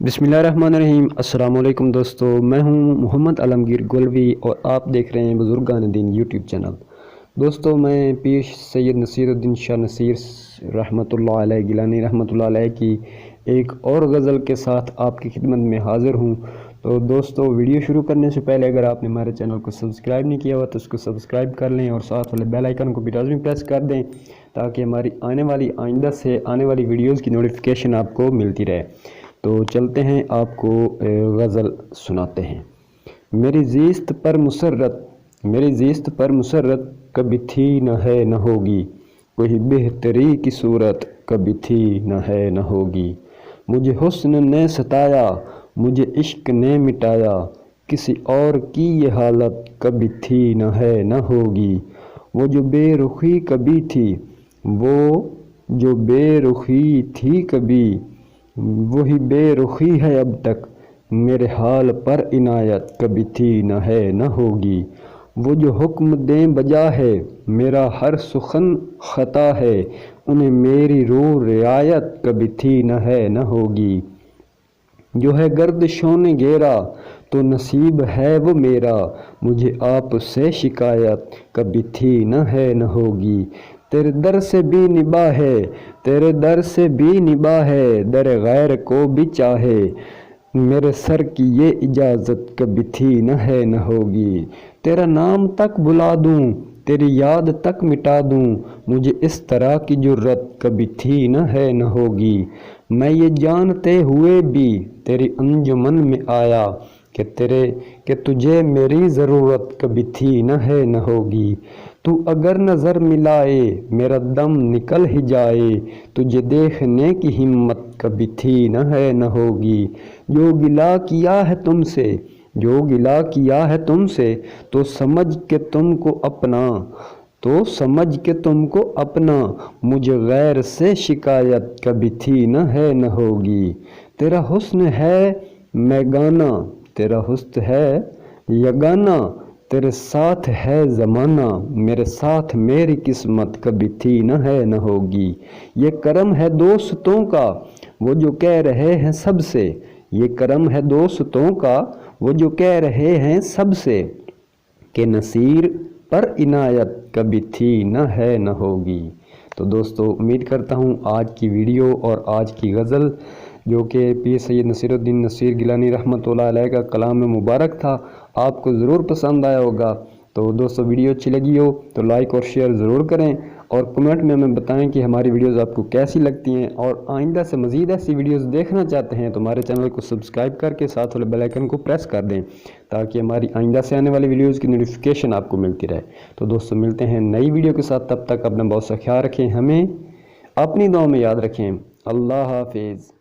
बिस्मिल्लाहिर्रहमानिर्रहीम। अस्सलाम वालेकुम दोस्तों, मैं हूं मोहम्मद आलमगीर गोलवी और आप देख रहे हैं बुजुर्गान दीन यूट्यूब चैनल। दोस्तों, मैं पीर सैयद नसीरुद्दीन शाह नसीर रहमतुल्लाह अलैह गिलानी रहमतुल्लाह अलैह की एक और गज़ल के साथ आपकी खिदमत में हाज़िर हूं। तो दोस्तों, वीडियो शुरू करने से पहले अगर आपने हमारे चैनल को सब्सक्राइब नहीं किया हुआ तो उसको सब्सक्राइब कर लें और साथ वाले बेल आइकन को भी लाज़मी प्रेस कर दें ताकि हमारी आइंदा से आने वाली वीडियोज़ की नोटिफिकेशन आपको मिलती रहे। तो चलते हैं, आपको गज़ल सुनाते हैं। मेरी ज़ीस्त पर मुसर्रत कभी थी न है न होगी, कोई बेहतरी की सूरत कभी थी न है न होगी। मुझे हुस्न ने सताया, मुझे इश्क ने मिटाया, किसी और की ये हालत कभी थी न है न होगी। वो जो बेरुखी कभी थी, वो जो बेरुखी थी कभी, वही बेरुखी है अब तक, मेरे हाल पर इनायत कभी थी न है न होगी। वो जो हुक्म दें बजा है, मेरा हर सुखन ख़ता है, उन्हें मेरी रूह रियायत कभी थी न है न होगी। जो है गर्दिशों ने घेरा तो नसीब है वो मेरा, मुझे आपसे शिकायत कभी थी न है न होगी। तेरे दर से भी निभा है, तेरे दर से भी निभा है, दर गैर को भी चाहे, मेरे सर की ये इजाज़त कभी थी न है न होगी। तेरा नाम तक बुला दूं, तेरी याद तक मिटा दूं, मुझे इस तरह की जुर्रत कभी थी न है न होगी। मैं ये जानते हुए भी तेरी अंजुमन में आया कि तुझे मेरी ज़रूरत कभी थी न है न होगी। तू अगर नज़र मिलाए मेरा दम निकल ही जाए, तुझे देखने की हिम्मत कभी थी न है न होगी। जो गिला किया है तुमसे, जो गिला किया है तुमसे, तो समझ के तुमको अपना, मुझे गैर से शिकायत कभी थी न है न होगी। तेरा हुस्न है मैं गाना, तेरा हुस्न है यगाना, तेरे साथ है ज़माना, मेरे साथ मेरी किस्मत कभी थी न है न होगी। ये करम है दोस्तों का वो जो कह रहे हैं सबसे, ये करम है दोस्तों का वो जो कह रहे हैं सबसे, कि नसीर पर इनायत कभी थी न है न होगी। तो दोस्तों, उम्मीद करता हूँ आज की वीडियो और आज की गज़ल जो कि पीर सैयद नसीरुद्दीन नसीर गिलानी रहमतुल्लाह अलैह का कलाम मुबारक था, आपको ज़रूर पसंद आया होगा। तो दोस्तों, वीडियो अच्छी लगी हो तो लाइक और शेयर ज़रूर करें और कमेंट में हमें बताएं कि हमारी वीडियोज़ आपको कैसी लगती हैं, और आइंदा से मज़ीद ऐसी वीडियोज़ देखना चाहते हैं तो हमारे चैनल को सब्सक्राइब करके साथ वाले बेल आइकन को प्रेस कर दें ताकि हमारी आइंदा से आने वाली वीडियोज़ की नोटिफिकेशन आपको मिलती रहे। तो दोस्तों, मिलते हैं नई वीडियो के साथ, तब तक अपना बहुत सा ख्याल रखें, हमें अपनी दुआ में याद रखें। अल्लाह हाफिज़।